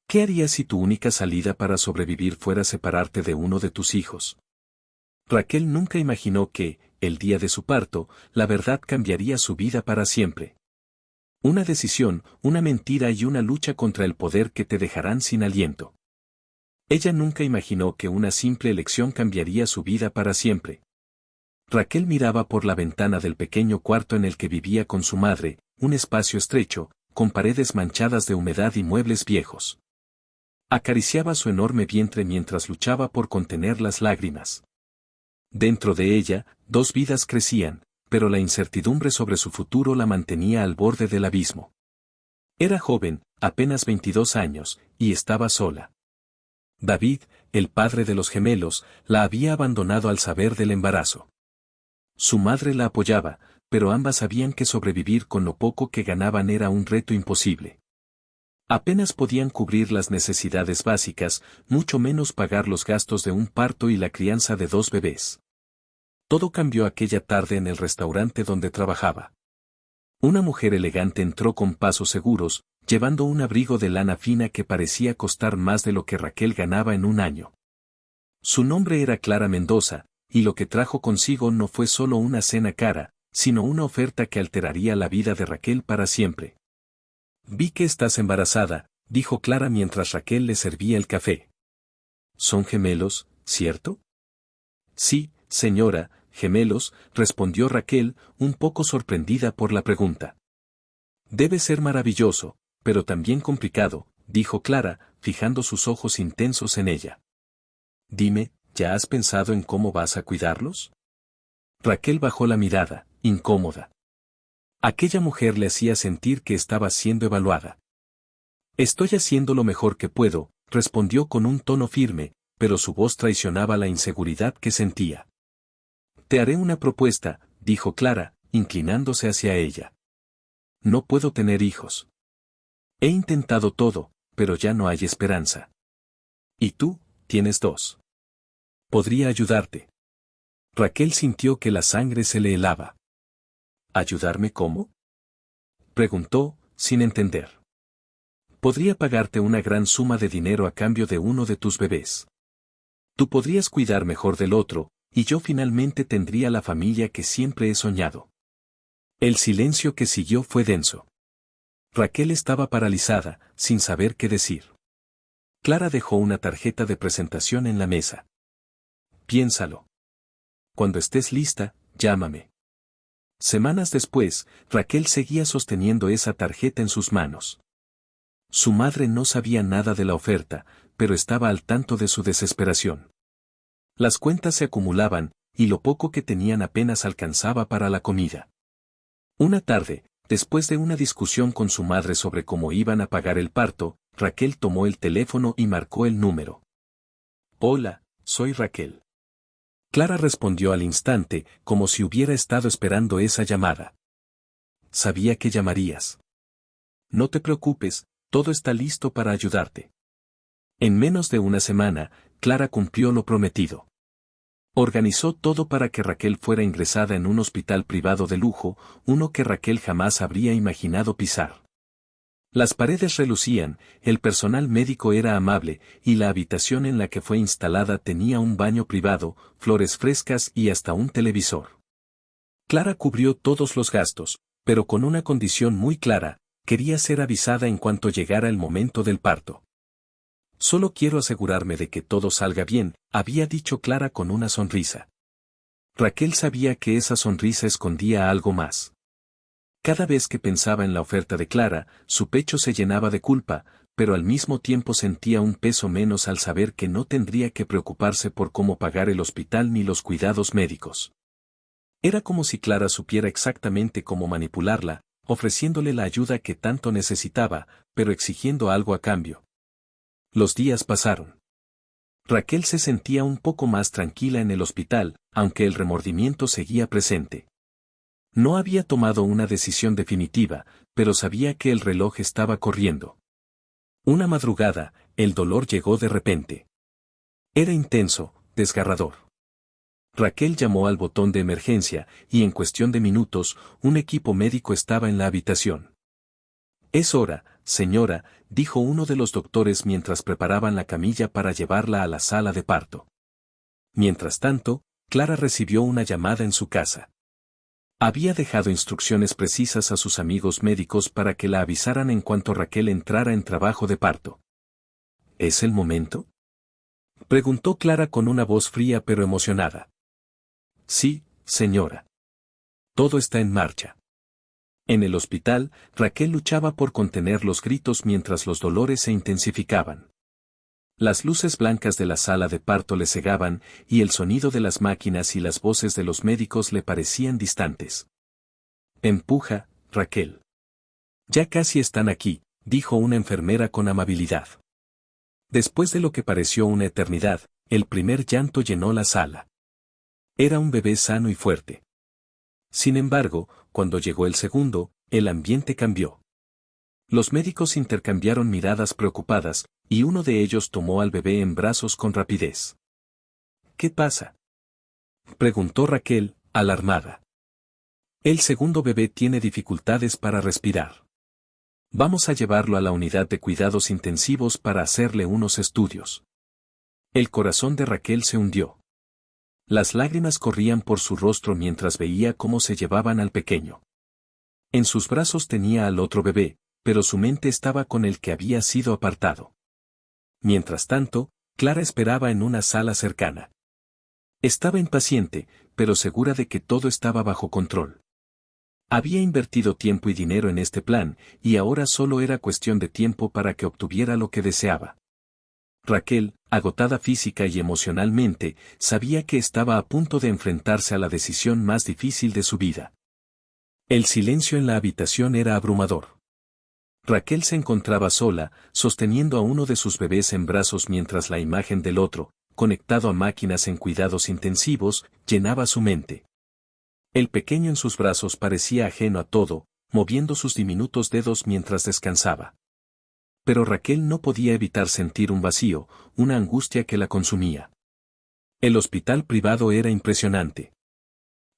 ¿Qué harías si tu única salida para sobrevivir fuera separarte de uno de tus hijos? Raquel nunca imaginó que, el día de su parto, la verdad cambiaría su vida para siempre. Una decisión, una mentira y una lucha contra el poder que te dejarán sin aliento. Ella nunca imaginó que una simple elección cambiaría su vida para siempre. Raquel miraba por la ventana del pequeño cuarto en el que vivía con su madre, un espacio estrecho, con paredes manchadas de humedad y muebles viejos. Acariciaba su enorme vientre mientras luchaba por contener las lágrimas. Dentro de ella, dos vidas crecían, pero la incertidumbre sobre su futuro la mantenía al borde del abismo. Era joven, apenas 22 años, y estaba sola. David, el padre de los gemelos, la había abandonado al saber del embarazo. Su madre la apoyaba, pero ambas sabían que sobrevivir con lo poco que ganaban era un reto imposible. Apenas podían cubrir las necesidades básicas, mucho menos pagar los gastos de un parto y la crianza de dos bebés. Todo cambió aquella tarde en el restaurante donde trabajaba. Una mujer elegante entró con pasos seguros, llevando un abrigo de lana fina que parecía costar más de lo que Raquel ganaba en un año. Su nombre era Clara Mendoza, y lo que trajo consigo no fue solo una cena cara, sino una oferta que alteraría la vida de Raquel para siempre. Vi que estás embarazada, dijo Clara mientras Raquel le servía el café. ¿Son gemelos, cierto? Sí, señora, gemelos, respondió Raquel, un poco sorprendida por la pregunta. Debe ser maravilloso, pero también complicado, dijo Clara, fijando sus ojos intensos en ella. Dime, ¿ya has pensado en cómo vas a cuidarlos? Raquel bajó la mirada, incómoda. Aquella mujer le hacía sentir que estaba siendo evaluada. Estoy haciendo lo mejor que puedo, respondió con un tono firme, pero su voz traicionaba la inseguridad que sentía. Te haré una propuesta, dijo Clara, inclinándose hacia ella. No puedo tener hijos. He intentado todo, pero ya no hay esperanza. Y tú, tienes dos. Podría ayudarte. Raquel sintió que la sangre se le helaba. ¿Ayudarme cómo? Preguntó, sin entender. Podría pagarte una gran suma de dinero a cambio de uno de tus bebés. Tú podrías cuidar mejor del otro, y yo finalmente tendría la familia que siempre he soñado. El silencio que siguió fue denso. Raquel estaba paralizada, sin saber qué decir. Clara dejó una tarjeta de presentación en la mesa. Piénsalo. Cuando estés lista, llámame. Semanas después, Raquel seguía sosteniendo esa tarjeta en sus manos. Su madre no sabía nada de la oferta, pero estaba al tanto de su desesperación. Las cuentas se acumulaban, y lo poco que tenían apenas alcanzaba para la comida. Una tarde, después de una discusión con su madre sobre cómo iban a pagar el parto, Raquel tomó el teléfono y marcó el número. Hola, soy Raquel. Clara respondió al instante, como si hubiera estado esperando esa llamada. Sabía que llamarías. No te preocupes, todo está listo para ayudarte. En menos de una semana, Clara cumplió lo prometido. Organizó todo para que Raquel fuera ingresada en un hospital privado de lujo, uno que Raquel jamás habría imaginado pisar. Las paredes relucían, el personal médico era amable, y la habitación en la que fue instalada tenía un baño privado, flores frescas y hasta un televisor. Clara cubrió todos los gastos, pero con una condición muy clara: quería ser avisada en cuanto llegara el momento del parto. Solo quiero asegurarme de que todo salga bien, había dicho Clara con una sonrisa. Raquel sabía que esa sonrisa escondía algo más. Cada vez que pensaba en la oferta de Clara, su pecho se llenaba de culpa, pero al mismo tiempo sentía un peso menos al saber que no tendría que preocuparse por cómo pagar el hospital ni los cuidados médicos. Era como si Clara supiera exactamente cómo manipularla, ofreciéndole la ayuda que tanto necesitaba, pero exigiendo algo a cambio. Los días pasaron. Raquel se sentía un poco más tranquila en el hospital, aunque el remordimiento seguía presente. No había tomado una decisión definitiva, pero sabía que el reloj estaba corriendo. Una madrugada, el dolor llegó de repente. Era intenso, desgarrador. Raquel llamó al botón de emergencia, y en cuestión de minutos, un equipo médico estaba en la habitación. «Es hora», señora, dijo uno de los doctores mientras preparaban la camilla para llevarla a la sala de parto. Mientras tanto, Clara recibió una llamada en su casa. Había dejado instrucciones precisas a sus amigos médicos para que la avisaran en cuanto Raquel entrara en trabajo de parto. ¿Es el momento?, preguntó Clara con una voz fría pero emocionada. Sí, señora. Todo está en marcha. En el hospital, Raquel luchaba por contener los gritos mientras los dolores se intensificaban. Las luces blancas de la sala de parto le cegaban, y el sonido de las máquinas y las voces de los médicos le parecían distantes. Empuja, Raquel. Ya casi están aquí, dijo una enfermera con amabilidad. Después de lo que pareció una eternidad, el primer llanto llenó la sala. Era un bebé sano y fuerte. Sin embargo, cuando llegó el segundo, el ambiente cambió. Los médicos intercambiaron miradas preocupadas, y uno de ellos tomó al bebé en brazos con rapidez. ¿Qué pasa?, preguntó Raquel, alarmada. El segundo bebé tiene dificultades para respirar. Vamos a llevarlo a la unidad de cuidados intensivos para hacerle unos estudios. El corazón de Raquel se hundió. Las lágrimas corrían por su rostro mientras veía cómo se llevaban al pequeño. En sus brazos tenía al otro bebé, pero su mente estaba con el que había sido apartado. Mientras tanto, Clara esperaba en una sala cercana. Estaba impaciente, pero segura de que todo estaba bajo control. Había invertido tiempo y dinero en este plan, y ahora solo era cuestión de tiempo para que obtuviera lo que deseaba. Raquel, agotada física y emocionalmente, sabía que estaba a punto de enfrentarse a la decisión más difícil de su vida. El silencio en la habitación era abrumador. Raquel se encontraba sola, sosteniendo a uno de sus bebés en brazos mientras la imagen del otro, conectado a máquinas en cuidados intensivos, llenaba su mente. El pequeño en sus brazos parecía ajeno a todo, moviendo sus diminutos dedos mientras descansaba. Pero Raquel no podía evitar sentir un vacío, una angustia que la consumía. El hospital privado era impresionante.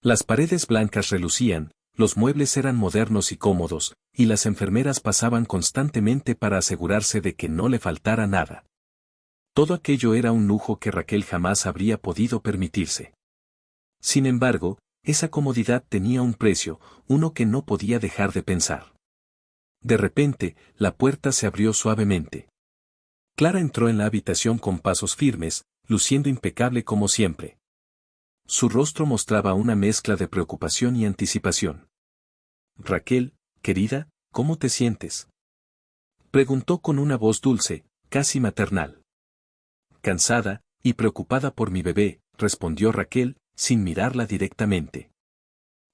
Las paredes blancas relucían, los muebles eran modernos y cómodos, y las enfermeras pasaban constantemente para asegurarse de que no le faltara nada. Todo aquello era un lujo que Raquel jamás habría podido permitirse. Sin embargo, esa comodidad tenía un precio, uno que no podía dejar de pensar. De repente, la puerta se abrió suavemente. Clara entró en la habitación con pasos firmes, luciendo impecable como siempre. Su rostro mostraba una mezcla de preocupación y anticipación. Raquel, querida, ¿cómo te sientes?, preguntó con una voz dulce, casi maternal. Cansada, y preocupada por mi bebé, respondió Raquel, sin mirarla directamente.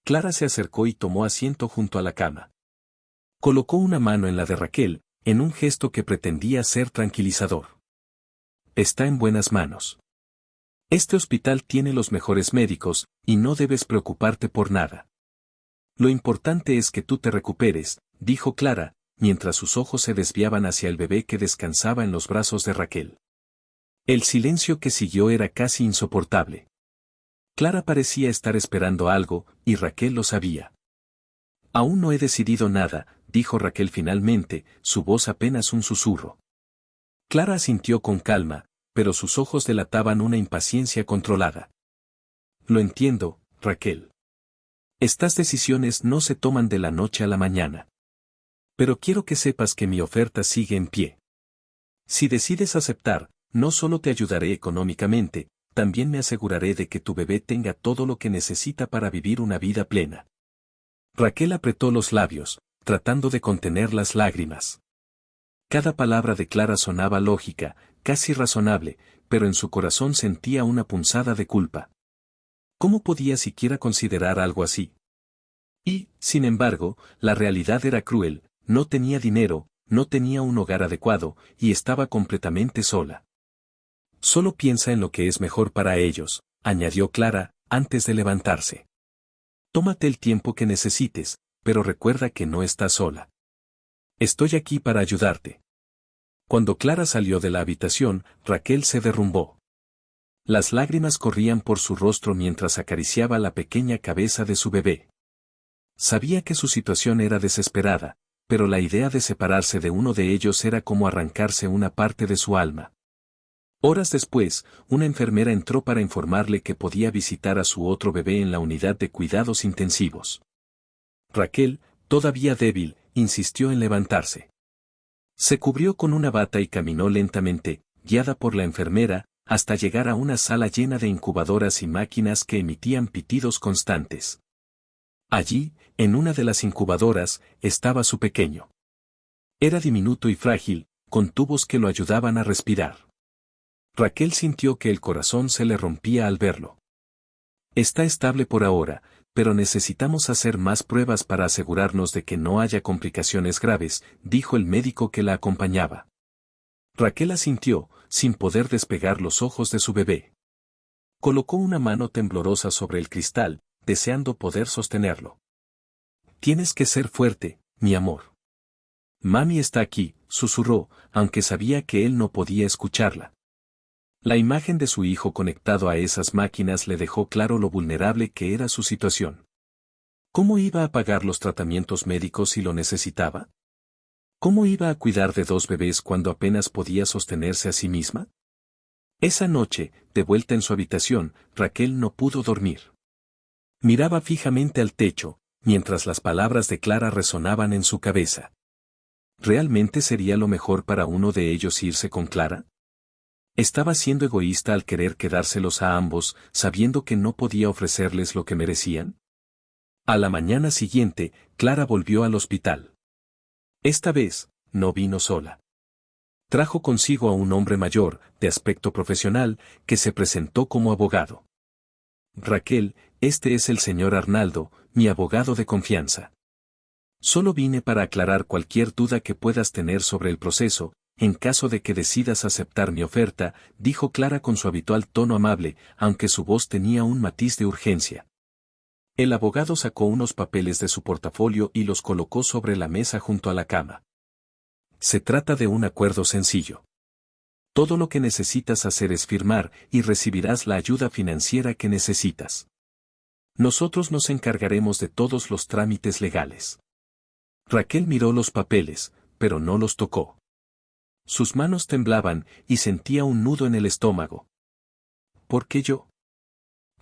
Clara se acercó y tomó asiento junto a la cama. Colocó una mano en la de Raquel, en un gesto que pretendía ser tranquilizador. Está en buenas manos. Este hospital tiene los mejores médicos, y no debes preocuparte por nada. Lo importante es que tú te recuperes, dijo Clara, mientras sus ojos se desviaban hacia el bebé que descansaba en los brazos de Raquel. El silencio que siguió era casi insoportable. Clara parecía estar esperando algo, y Raquel lo sabía. Aún no he decidido nada, dijo Raquel finalmente, su voz apenas un susurro. Clara asintió con calma, pero sus ojos delataban una impaciencia controlada. Lo entiendo, Raquel. Estas decisiones no se toman de la noche a la mañana. Pero quiero que sepas que mi oferta sigue en pie. Si decides aceptar, no solo te ayudaré económicamente, también me aseguraré de que tu bebé tenga todo lo que necesita para vivir una vida plena. Raquel apretó los labios, tratando de contener las lágrimas. Cada palabra de Clara sonaba lógica, casi razonable, pero en su corazón sentía una punzada de culpa. ¿Cómo podía siquiera considerar algo así? Y, sin embargo, la realidad era cruel, no tenía dinero, no tenía un hogar adecuado, y estaba completamente sola. Solo piensa en lo que es mejor para ellos, añadió Clara, antes de levantarse. Tómate el tiempo que necesites, pero recuerda que no estás sola. Estoy aquí para ayudarte. Cuando Clara salió de la habitación, Raquel se derrumbó. Las lágrimas corrían por su rostro mientras acariciaba la pequeña cabeza de su bebé. Sabía que su situación era desesperada, pero la idea de separarse de uno de ellos era como arrancarse una parte de su alma. Horas después, una enfermera entró para informarle que podía visitar a su otro bebé en la unidad de cuidados intensivos. Raquel, todavía débil, insistió en levantarse. Se cubrió con una bata y caminó lentamente, guiada por la enfermera, hasta llegar a una sala llena de incubadoras y máquinas que emitían pitidos constantes. Allí, en una de las incubadoras, estaba su pequeño. Era diminuto y frágil, con tubos que lo ayudaban a respirar. Raquel sintió que el corazón se le rompía al verlo. Está estable por ahora, pero necesitamos hacer más pruebas para asegurarnos de que no haya complicaciones graves, dijo el médico que la acompañaba. Raquel asintió, sin poder despegar los ojos de su bebé. Colocó una mano temblorosa sobre el cristal, deseando poder sostenerlo. Tienes que ser fuerte, mi amor. Mami está aquí, susurró, aunque sabía que él no podía escucharla. La imagen de su hijo conectado a esas máquinas le dejó claro lo vulnerable que era su situación. ¿Cómo iba a pagar los tratamientos médicos si lo necesitaba? ¿Cómo iba a cuidar de 2 bebés cuando apenas podía sostenerse a sí misma? Esa noche, de vuelta en su habitación, Raquel no pudo dormir. Miraba fijamente al techo, mientras las palabras de Clara resonaban en su cabeza. ¿Realmente sería lo mejor para uno de ellos irse con Clara? Estaba siendo egoísta al querer quedárselos a ambos, sabiendo que no podía ofrecerles lo que merecían. A la mañana siguiente, Clara volvió al hospital. Esta vez, no vino sola. Trajo consigo a un hombre mayor, de aspecto profesional, que se presentó como abogado. Raquel, este es el señor Arnaldo, mi abogado de confianza. Solo vine para aclarar cualquier duda que puedas tener sobre el proceso, en caso de que decidas aceptar mi oferta, dijo Clara con su habitual tono amable, aunque su voz tenía un matiz de urgencia. El abogado sacó unos papeles de su portafolio y los colocó sobre la mesa junto a la cama. Se trata de un acuerdo sencillo. Todo lo que necesitas hacer es firmar y recibirás la ayuda financiera que necesitas. Nosotros nos encargaremos de todos los trámites legales. Raquel miró los papeles, pero no los tocó. Sus manos temblaban y sentía un nudo en el estómago. ¿Por qué yo?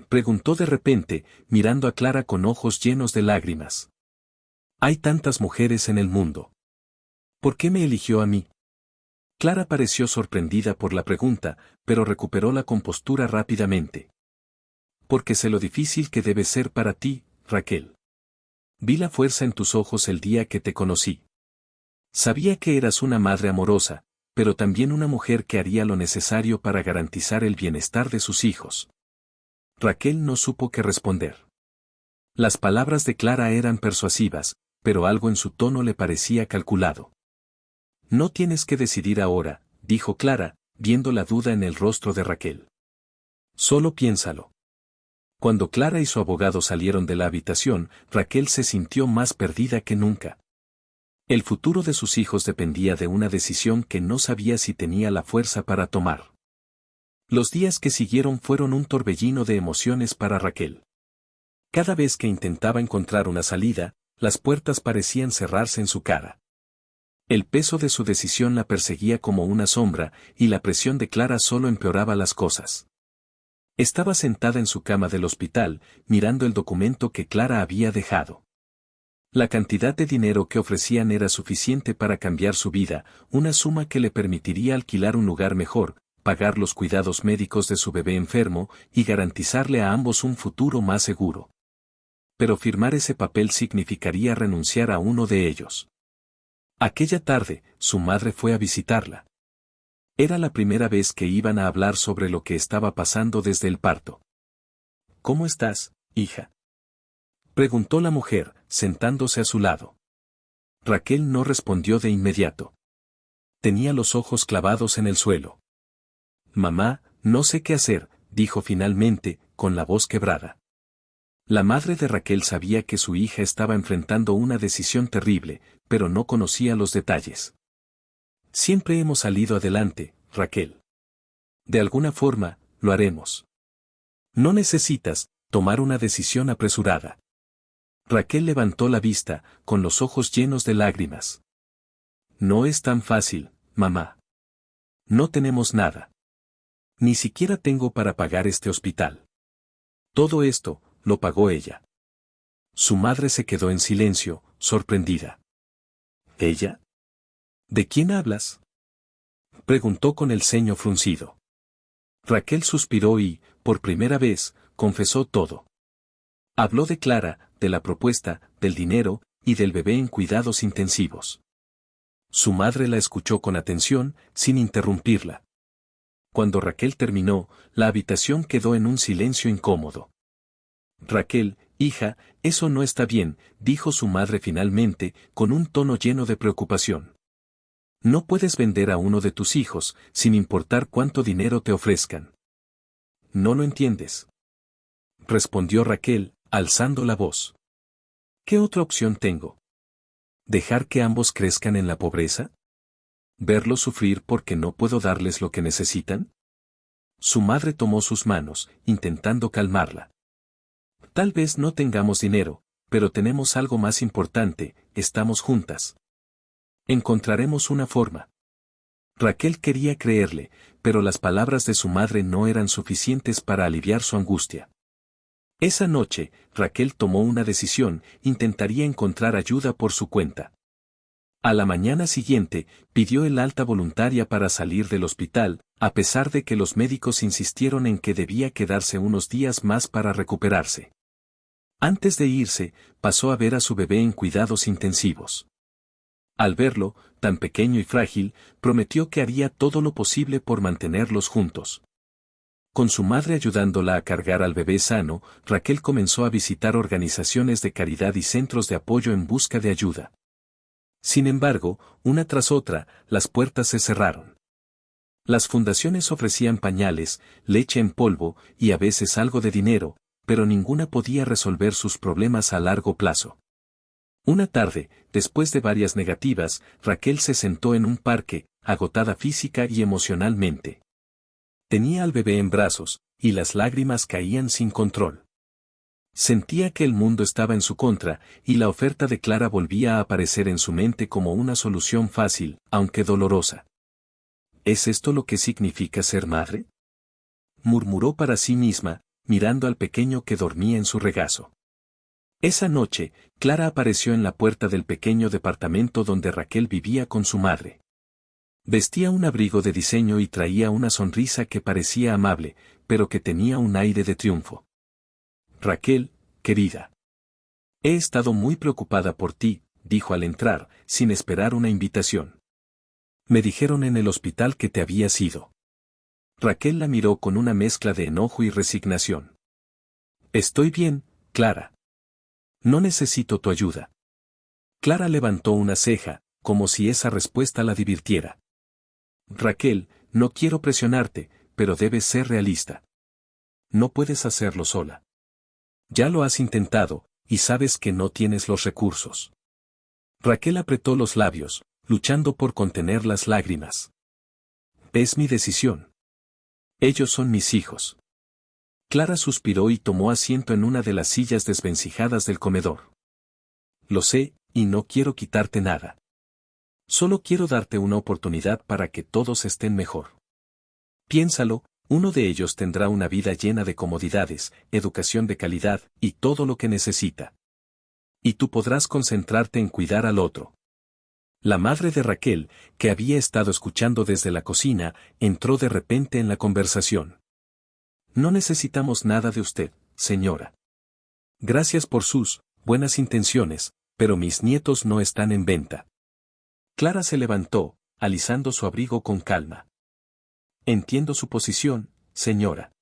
Preguntó de repente, mirando a Clara con ojos llenos de lágrimas. Hay tantas mujeres en el mundo. ¿Por qué me eligió a mí? Clara pareció sorprendida por la pregunta, pero recuperó la compostura rápidamente. Porque sé lo difícil que debe ser para ti, Raquel. Vi la fuerza en tus ojos el día que te conocí. Sabía que eras una madre amorosa, pero también una mujer que haría lo necesario para garantizar el bienestar de sus hijos. Raquel no supo qué responder. Las palabras de Clara eran persuasivas, pero algo en su tono le parecía calculado. No tienes que decidir ahora, dijo Clara, viendo la duda en el rostro de Raquel. Solo piénsalo. Cuando Clara y su abogado salieron de la habitación, Raquel se sintió más perdida que nunca. El futuro de sus hijos dependía de una decisión que no sabía si tenía la fuerza para tomar. Los días que siguieron fueron un torbellino de emociones para Raquel. Cada vez que intentaba encontrar una salida, las puertas parecían cerrarse en su cara. El peso de su decisión la perseguía como una sombra, y la presión de Clara solo empeoraba las cosas. Estaba sentada en su cama del hospital, mirando el documento que Clara había dejado. La cantidad de dinero que ofrecían era suficiente para cambiar su vida, una suma que le permitiría alquilar un lugar mejor, pagar los cuidados médicos de su bebé enfermo y garantizarle a ambos un futuro más seguro. Pero firmar ese papel significaría renunciar a uno de ellos. Aquella tarde, su madre fue a visitarla. Era la primera vez que iban a hablar sobre lo que estaba pasando desde el parto. ¿Cómo estás, hija? Preguntó la mujer, sentándose a su lado. Raquel no respondió de inmediato. Tenía los ojos clavados en el suelo. Mamá, no sé qué hacer, dijo finalmente, con la voz quebrada. La madre de Raquel sabía que su hija estaba enfrentando una decisión terrible, pero no conocía los detalles. Siempre hemos salido adelante, Raquel. De alguna forma, lo haremos. No necesitas tomar una decisión apresurada. Raquel levantó la vista, con los ojos llenos de lágrimas. No es tan fácil, mamá. No tenemos nada. Ni siquiera tengo para pagar este hospital. Todo esto, lo pagó ella. Su madre se quedó en silencio, sorprendida. ¿Ella? ¿De quién hablas? Preguntó con el ceño fruncido. Raquel suspiró y, por primera vez, confesó todo. Habló de Clara, de la propuesta, del dinero, y del bebé en cuidados intensivos. Su madre la escuchó con atención, sin interrumpirla. Cuando Raquel terminó, la habitación quedó en un silencio incómodo. Raquel, hija, eso no está bien, dijo su madre finalmente, con un tono lleno de preocupación. No puedes vender a uno de tus hijos, sin importar cuánto dinero te ofrezcan. No lo entiendes. Respondió Raquel, alzando la voz. ¿Qué otra opción tengo? ¿Dejar que ambos crezcan en la pobreza? ¿Verlos sufrir porque no puedo darles lo que necesitan? Su madre tomó sus manos, intentando calmarla. Tal vez no tengamos dinero, pero tenemos algo más importante, estamos juntas. Encontraremos una forma. Raquel quería creerle, pero las palabras de su madre no eran suficientes para aliviar su angustia. Esa noche, Raquel tomó una decisión, intentaría encontrar ayuda por su cuenta. A la mañana siguiente, pidió el alta voluntaria para salir del hospital, a pesar de que los médicos insistieron en que debía quedarse unos días más para recuperarse. Antes de irse, pasó a ver a su bebé en cuidados intensivos. Al verlo, tan pequeño y frágil, prometió que haría todo lo posible por mantenerlos juntos. Con su madre ayudándola a cargar al bebé sano, Raquel comenzó a visitar organizaciones de caridad y centros de apoyo en busca de ayuda. Sin embargo, una tras otra, las puertas se cerraron. Las fundaciones ofrecían pañales, leche en polvo y a veces algo de dinero, pero ninguna podía resolver sus problemas a largo plazo. Una tarde, después de varias negativas, Raquel se sentó en un parque, agotada física y emocionalmente. Tenía al bebé en brazos, y las lágrimas caían sin control. Sentía que el mundo estaba en su contra, y la oferta de Clara volvía a aparecer en su mente como una solución fácil, aunque dolorosa. ¿Es esto lo que significa ser madre? Murmuró para sí misma, mirando al pequeño que dormía en su regazo. Esa noche, Clara apareció en la puerta del pequeño departamento donde Raquel vivía con su madre. Vestía un abrigo de diseño y traía una sonrisa que parecía amable, pero que tenía un aire de triunfo. Raquel, querida. He estado muy preocupada por ti, dijo al entrar, sin esperar una invitación. Me dijeron en el hospital que te habías ido. Raquel la miró con una mezcla de enojo y resignación. Estoy bien, Clara. No necesito tu ayuda. Clara levantó una ceja, como si esa respuesta la divirtiera. Raquel, no quiero presionarte, pero debes ser realista. No puedes hacerlo sola. Ya lo has intentado, y sabes que no tienes los recursos. Raquel apretó los labios, luchando por contener las lágrimas. Es mi decisión. Ellos son mis hijos. Clara suspiró y tomó asiento en una de las sillas desvencijadas del comedor. Lo sé, y no quiero quitarte nada. Solo quiero darte una oportunidad para que todos estén mejor. Piénsalo, uno de ellos tendrá una vida llena de comodidades, educación de calidad, y todo lo que necesita. Y tú podrás concentrarte en cuidar al otro. La madre de Raquel, que había estado escuchando desde la cocina, entró de repente en la conversación. No necesitamos nada de usted, señora. Gracias por sus buenas intenciones, pero mis nietos no están en venta. Clara se levantó, alisando su abrigo con calma. Entiendo su posición, señora.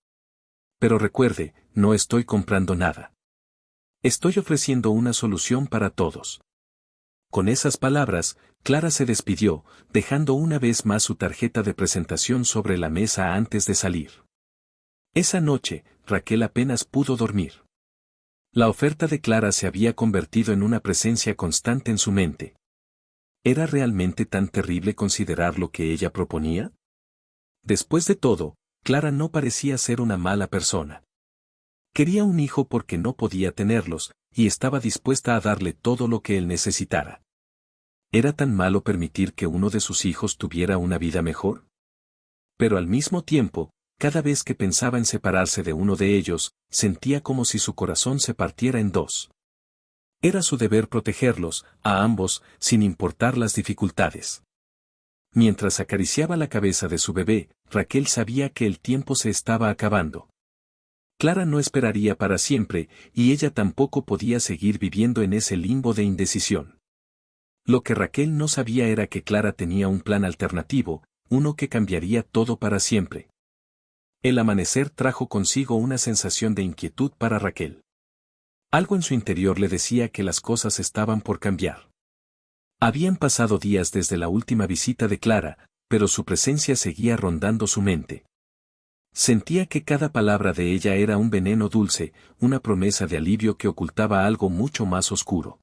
Pero recuerde, no estoy comprando nada. Estoy ofreciendo una solución para todos. Con esas palabras, Clara se despidió, dejando una vez más su tarjeta de presentación sobre la mesa antes de salir. Esa noche, Raquel apenas pudo dormir. La oferta de Clara se había convertido en una presencia constante en su mente. ¿Era realmente tan terrible considerar lo que ella proponía? Después de todo, Clara no parecía ser una mala persona. Quería un hijo porque no podía tenerlos, y estaba dispuesta a darle todo lo que él necesitara. ¿Era tan malo permitir que uno de sus hijos tuviera una vida mejor? Pero al mismo tiempo, cada vez que pensaba en separarse de uno de ellos, sentía como si su corazón se partiera en dos. Era su deber protegerlos, a ambos, sin importar las dificultades. Mientras acariciaba la cabeza de su bebé, Raquel sabía que el tiempo se estaba acabando. Clara no esperaría para siempre, y ella tampoco podía seguir viviendo en ese limbo de indecisión. Lo que Raquel no sabía era que Clara tenía un plan alternativo, uno que cambiaría todo para siempre. El amanecer trajo consigo una sensación de inquietud para Raquel. Algo en su interior le decía que las cosas estaban por cambiar. Habían pasado días desde la última visita de Clara, pero su presencia seguía rondando su mente. Sentía que cada palabra de ella era un veneno dulce, una promesa de alivio que ocultaba algo mucho más oscuro.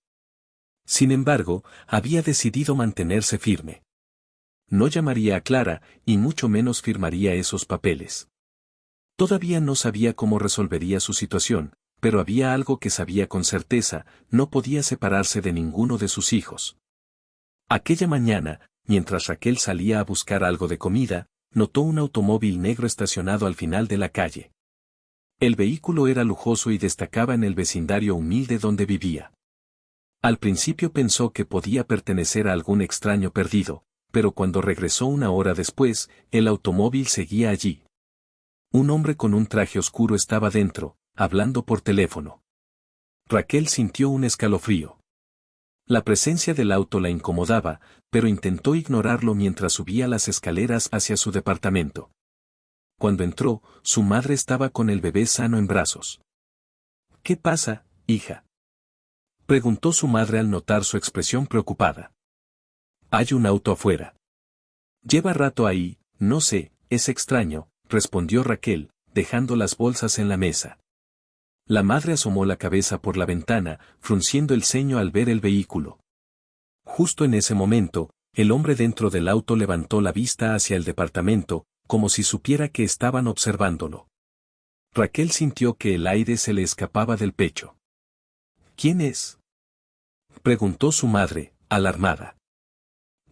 Sin embargo, había decidido mantenerse firme. No llamaría a Clara, y mucho menos firmaría esos papeles. Todavía no sabía cómo resolvería su situación, pero había algo que sabía con certeza: no podía separarse de ninguno de sus hijos. Aquella mañana, mientras Raquel salía a buscar algo de comida, notó un automóvil negro estacionado al final de la calle. El vehículo era lujoso y destacaba en el vecindario humilde donde vivía. Al principio pensó que podía pertenecer a algún extraño perdido, pero cuando regresó una hora después, el automóvil seguía allí. Un hombre con un traje oscuro estaba dentro, hablando por teléfono. Raquel sintió un escalofrío. La presencia del auto la incomodaba, pero intentó ignorarlo mientras subía las escaleras hacia su departamento. Cuando entró, su madre estaba con el bebé sano en brazos. ¿Qué pasa, hija?, preguntó su madre al notar su expresión preocupada. Hay un auto afuera. Lleva rato ahí, no sé, es extraño, respondió Raquel, dejando las bolsas en la mesa. La madre asomó la cabeza por la ventana, frunciendo el ceño al ver el vehículo. Justo en ese momento, el hombre dentro del auto levantó la vista hacia el departamento, como si supiera que estaban observándolo. Raquel sintió que el aire se le escapaba del pecho. ¿Quién es?, preguntó su madre, alarmada.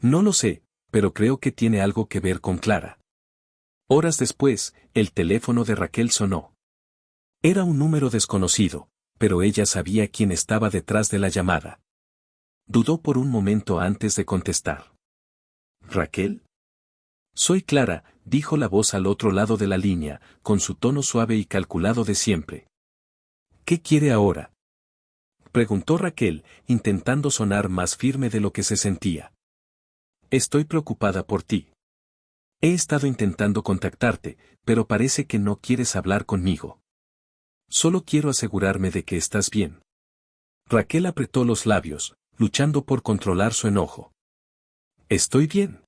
No lo sé, pero creo que tiene algo que ver con Clara. Horas después, el teléfono de Raquel sonó. Era un número desconocido, pero ella sabía quién estaba detrás de la llamada. Dudó por un momento antes de contestar. ¿Raquel? Soy Clara, dijo la voz al otro lado de la línea, con su tono suave y calculado de siempre. ¿Qué quiere ahora?, preguntó Raquel, intentando sonar más firme de lo que se sentía. Estoy preocupada por ti. He estado intentando contactarte, pero parece que no quieres hablar conmigo. Solo quiero asegurarme de que estás bien. Raquel apretó los labios, luchando por controlar su enojo. Estoy bien.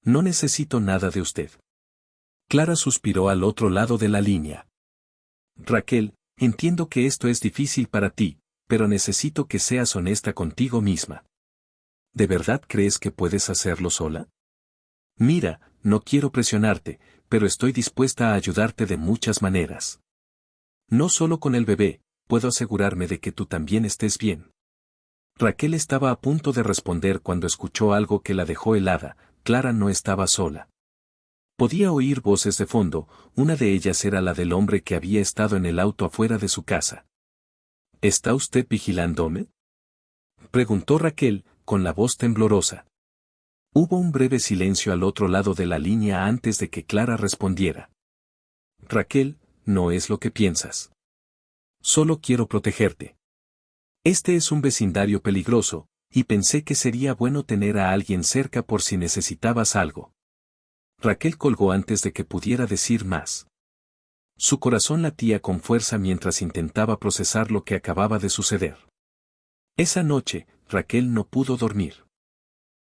No necesito nada de usted. Clara suspiró al otro lado de la línea. Raquel, entiendo que esto es difícil para ti, pero necesito que seas honesta contigo misma. ¿De verdad crees que puedes hacerlo sola? Mira, no quiero presionarte, pero estoy dispuesta a ayudarte de muchas maneras. No solo con el bebé, puedo asegurarme de que tú también estés bien. Raquel estaba a punto de responder cuando escuchó algo que la dejó helada. Clara no estaba sola. Podía oír voces de fondo, una de ellas era la del hombre que había estado en el auto afuera de su casa. ¿Está usted vigilándome?, preguntó Raquel, con la voz temblorosa. Hubo un breve silencio al otro lado de la línea antes de que Clara respondiera. Raquel, no es lo que piensas. Solo quiero protegerte. Este es un vecindario peligroso, y pensé que sería bueno tener a alguien cerca por si necesitabas algo. Raquel colgó antes de que pudiera decir más. Su corazón latía con fuerza mientras intentaba procesar lo que acababa de suceder. Esa noche, Raquel no pudo dormir.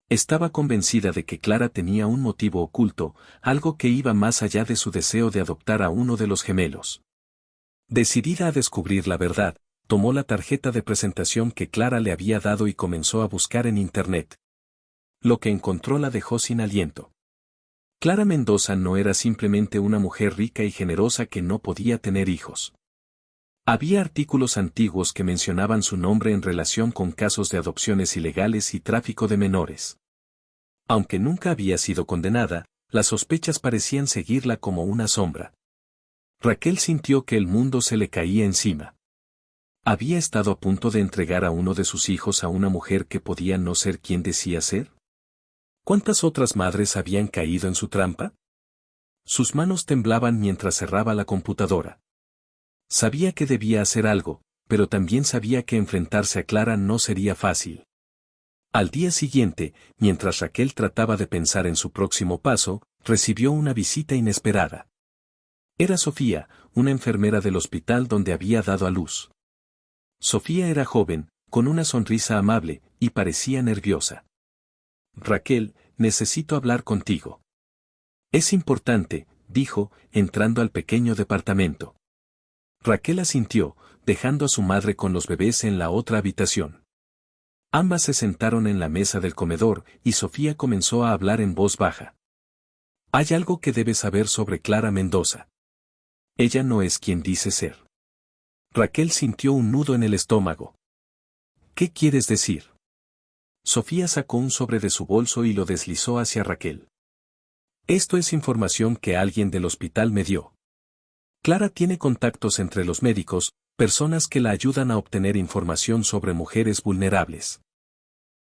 Estaba convencida de que Clara tenía un motivo oculto, algo que iba más allá de su deseo de adoptar a uno de los gemelos. Decidida a descubrir la verdad, tomó la tarjeta de presentación que Clara le había dado y comenzó a buscar en Internet. Lo que encontró la dejó sin aliento. Clara Mendoza no era simplemente una mujer rica y generosa que no podía tener hijos. Había artículos antiguos que mencionaban su nombre en relación con casos de adopciones ilegales y tráfico de menores. Aunque nunca había sido condenada, las sospechas parecían seguirla como una sombra. Raquel sintió que el mundo se le caía encima. ¿Había estado a punto de entregar a uno de sus hijos a una mujer que podía no ser quien decía ser? ¿Cuántas otras madres habían caído en su trampa? Sus manos temblaban mientras cerraba la computadora. Sabía que debía hacer algo, pero también sabía que enfrentarse a Clara no sería fácil. Al día siguiente, mientras Raquel trataba de pensar en su próximo paso, recibió una visita inesperada. Era Sofía, una enfermera del hospital donde había dado a luz. Sofía era joven, con una sonrisa amable, y parecía nerviosa. Raquel, necesito hablar contigo. Es importante, dijo, entrando al pequeño departamento. Raquel asintió, dejando a su madre con los bebés en la otra habitación. Ambas se sentaron en la mesa del comedor y Sofía comenzó a hablar en voz baja. Hay algo que debes saber sobre Clara Mendoza. Ella no es quien dice ser. Raquel sintió un nudo en el estómago. ¿Qué quieres decir? Sofía sacó un sobre de su bolso y lo deslizó hacia Raquel. Esto es información que alguien del hospital me dio. Clara tiene contactos entre los médicos, personas que la ayudan a obtener información sobre mujeres vulnerables.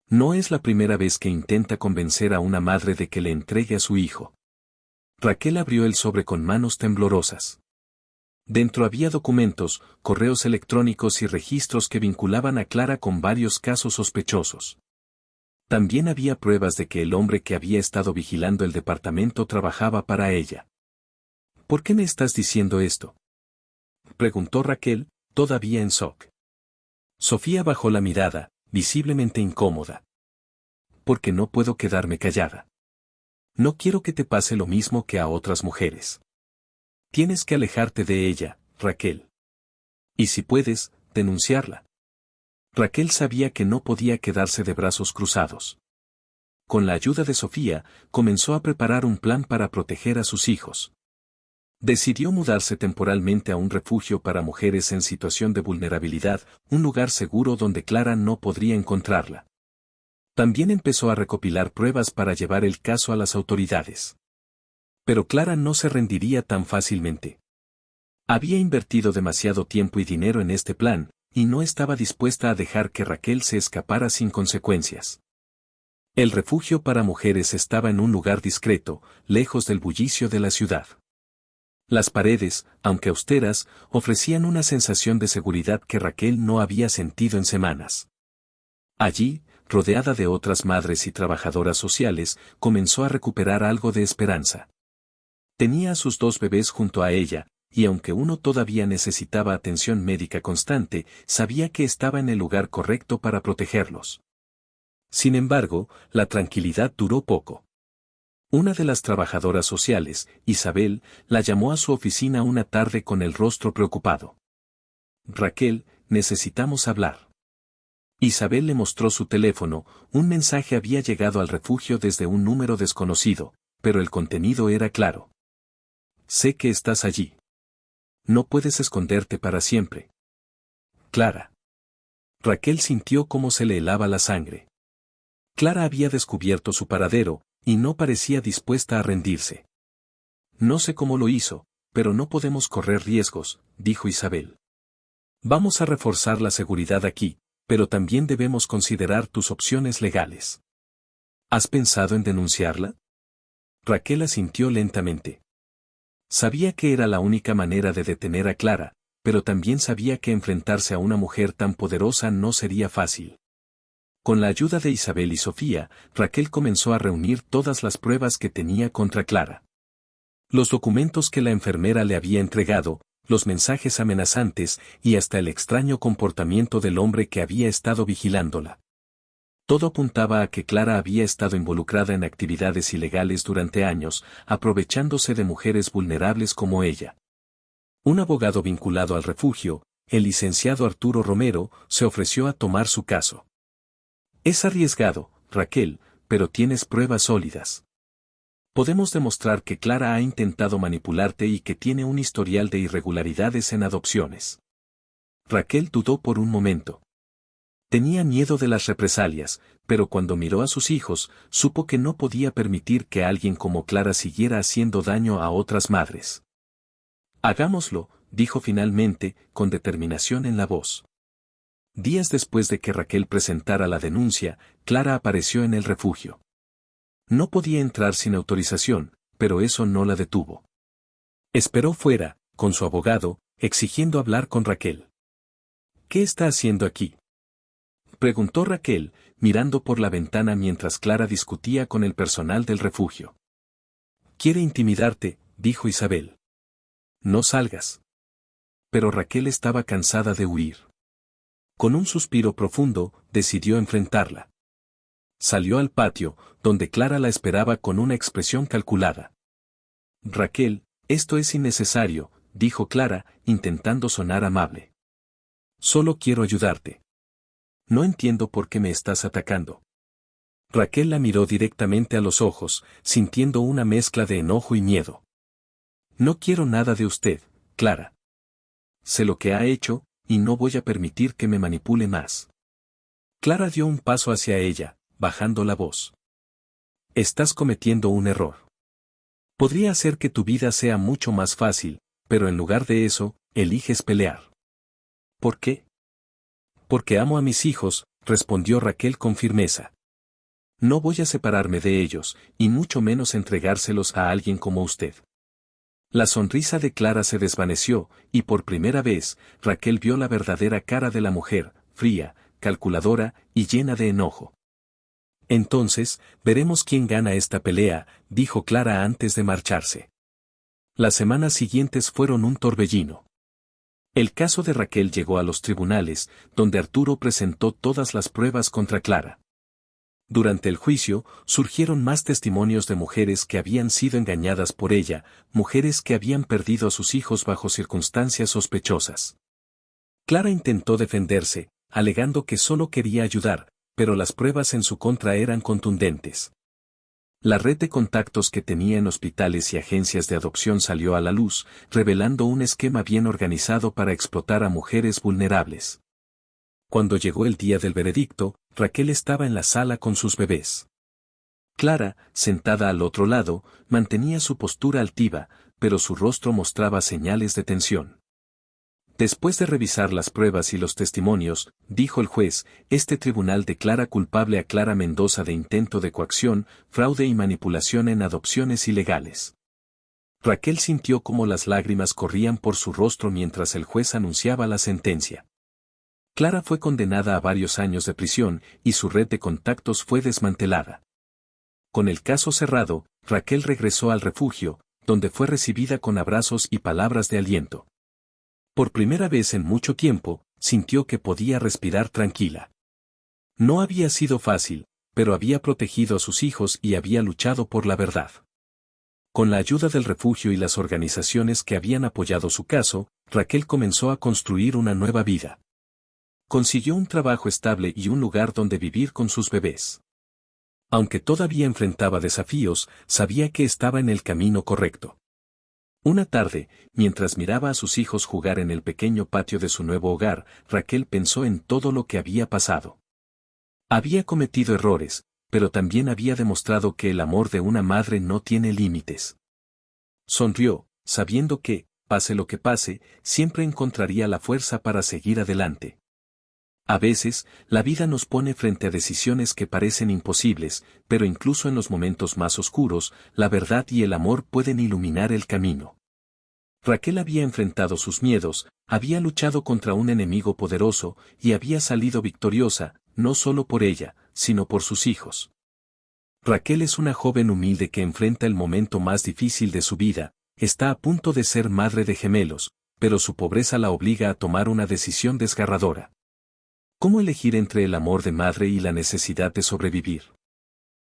No es la primera vez que intenta convencer a una madre de que le entregue a su hijo. Raquel abrió el sobre con manos temblorosas. Dentro había documentos, correos electrónicos y registros que vinculaban a Clara con varios casos sospechosos. También había pruebas de que el hombre que había estado vigilando el departamento trabajaba para ella. ¿Por qué me estás diciendo esto?, preguntó Raquel, todavía en shock. Sofía bajó la mirada, visiblemente incómoda. Porque no puedo quedarme callada. No quiero que te pase lo mismo que a otras mujeres. Tienes que alejarte de ella, Raquel. Y si puedes, denunciarla. Raquel sabía que no podía quedarse de brazos cruzados. Con la ayuda de Sofía, comenzó a preparar un plan para proteger a sus hijos. Decidió mudarse temporalmente a un refugio para mujeres en situación de vulnerabilidad, un lugar seguro donde Clara no podría encontrarla. También empezó a recopilar pruebas para llevar el caso a las autoridades. Pero Clara no se rendiría tan fácilmente. Había invertido demasiado tiempo y dinero en este plan, y no estaba dispuesta a dejar que Raquel se escapara sin consecuencias. El refugio para mujeres estaba en un lugar discreto, lejos del bullicio de la ciudad. Las paredes, aunque austeras, ofrecían una sensación de seguridad que Raquel no había sentido en semanas. Allí, rodeada de otras madres y trabajadoras sociales, comenzó a recuperar algo de esperanza. Tenía a sus dos bebés junto a ella, y aunque uno todavía necesitaba atención médica constante, sabía que estaba en el lugar correcto para protegerlos. Sin embargo, la tranquilidad duró poco. Una de las trabajadoras sociales, Isabel, la llamó a su oficina una tarde con el rostro preocupado. Raquel, necesitamos hablar. Isabel le mostró su teléfono, un mensaje había llegado al refugio desde un número desconocido, pero el contenido era claro. Sé que estás allí. No puedes esconderte para siempre. Clara. Raquel sintió cómo se le helaba la sangre. Clara había descubierto su paradero, y no parecía dispuesta a rendirse. No sé cómo lo hizo, pero no podemos correr riesgos, dijo Isabel. Vamos a reforzar la seguridad aquí, pero también debemos considerar tus opciones legales. ¿Has pensado en denunciarla? Raquel asintió lentamente. Sabía que era la única manera de detener a Clara, pero también sabía que enfrentarse a una mujer tan poderosa no sería fácil. Con la ayuda de Isabel y Sofía, Raquel comenzó a reunir todas las pruebas que tenía contra Clara. Los documentos que la enfermera le había entregado, los mensajes amenazantes y hasta el extraño comportamiento del hombre que había estado vigilándola. Todo apuntaba a que Clara había estado involucrada en actividades ilegales durante años, aprovechándose de mujeres vulnerables como ella. Un abogado vinculado al refugio, el licenciado Arturo Romero, se ofreció a tomar su caso. Es arriesgado, Raquel, pero tienes pruebas sólidas. Podemos demostrar que Clara ha intentado manipularte y que tiene un historial de irregularidades en adopciones. Raquel dudó por un momento. Tenía miedo de las represalias, pero cuando miró a sus hijos, supo que no podía permitir que alguien como Clara siguiera haciendo daño a otras madres. Hagámoslo, dijo finalmente, con determinación en la voz. Días después de que Raquel presentara la denuncia, Clara apareció en el refugio. No podía entrar sin autorización, pero eso no la detuvo. Esperó fuera, con su abogado, exigiendo hablar con Raquel. ¿Qué está haciendo aquí?, preguntó Raquel, mirando por la ventana mientras Clara discutía con el personal del refugio. Quiere intimidarte, dijo Isabel. No salgas. Pero Raquel estaba cansada de huir. Con un suspiro profundo, decidió enfrentarla. Salió al patio, donde Clara la esperaba con una expresión calculada. Raquel, esto es innecesario, dijo Clara, intentando sonar amable. Solo quiero ayudarte. No entiendo por qué me estás atacando. Raquel la miró directamente a los ojos, sintiendo una mezcla de enojo y miedo. No quiero nada de usted, Clara. Sé lo que ha hecho, y no voy a permitir que me manipule más. Clara dio un paso hacia ella, bajando la voz. Estás cometiendo un error. Podría hacer que tu vida sea mucho más fácil, pero en lugar de eso, eliges pelear. ¿Por qué? Porque amo a mis hijos, respondió Raquel con firmeza. No voy a separarme de ellos, y mucho menos entregárselos a alguien como usted. La sonrisa de Clara se desvaneció, y por primera vez, Raquel vio la verdadera cara de la mujer, fría, calculadora y llena de enojo. Entonces, veremos quién gana esta pelea, dijo Clara antes de marcharse. Las semanas siguientes fueron un torbellino. El caso de Raquel llegó a los tribunales, donde Arturo presentó todas las pruebas contra Clara. Durante el juicio, surgieron más testimonios de mujeres que habían sido engañadas por ella, mujeres que habían perdido a sus hijos bajo circunstancias sospechosas. Clara intentó defenderse, alegando que solo quería ayudar, pero las pruebas en su contra eran contundentes. La red de contactos que tenía en hospitales y agencias de adopción salió a la luz, revelando un esquema bien organizado para explotar a mujeres vulnerables. Cuando llegó el día del veredicto, Raquel estaba en la sala con sus bebés. Clara, sentada al otro lado, mantenía su postura altiva, pero su rostro mostraba señales de tensión. Después de revisar las pruebas y los testimonios, dijo el juez, este tribunal declara culpable a Clara Mendoza de intento de coacción, fraude y manipulación en adopciones ilegales. Raquel sintió cómo las lágrimas corrían por su rostro mientras el juez anunciaba la sentencia. Clara fue condenada a varios años de prisión, y su red de contactos fue desmantelada. Con el caso cerrado, Raquel regresó al refugio, donde fue recibida con abrazos y palabras de aliento. Por primera vez en mucho tiempo, sintió que podía respirar tranquila. No había sido fácil, pero había protegido a sus hijos y había luchado por la verdad. Con la ayuda del refugio y las organizaciones que habían apoyado su caso, Raquel comenzó a construir una nueva vida. Consiguió un trabajo estable y un lugar donde vivir con sus bebés. Aunque todavía enfrentaba desafíos, sabía que estaba en el camino correcto. Una tarde, mientras miraba a sus hijos jugar en el pequeño patio de su nuevo hogar, Raquel pensó en todo lo que había pasado. Había cometido errores, pero también había demostrado que el amor de una madre no tiene límites. Sonrió, sabiendo que, pase lo que pase, siempre encontraría la fuerza para seguir adelante. A veces, la vida nos pone frente a decisiones que parecen imposibles, pero incluso en los momentos más oscuros, la verdad y el amor pueden iluminar el camino. Raquel había enfrentado sus miedos, había luchado contra un enemigo poderoso, y había salido victoriosa, no solo por ella, sino por sus hijos. Raquel es una joven humilde que enfrenta el momento más difícil de su vida, está a punto de ser madre de gemelos, pero su pobreza la obliga a tomar una decisión desgarradora. ¿Cómo elegir entre el amor de madre y la necesidad de sobrevivir?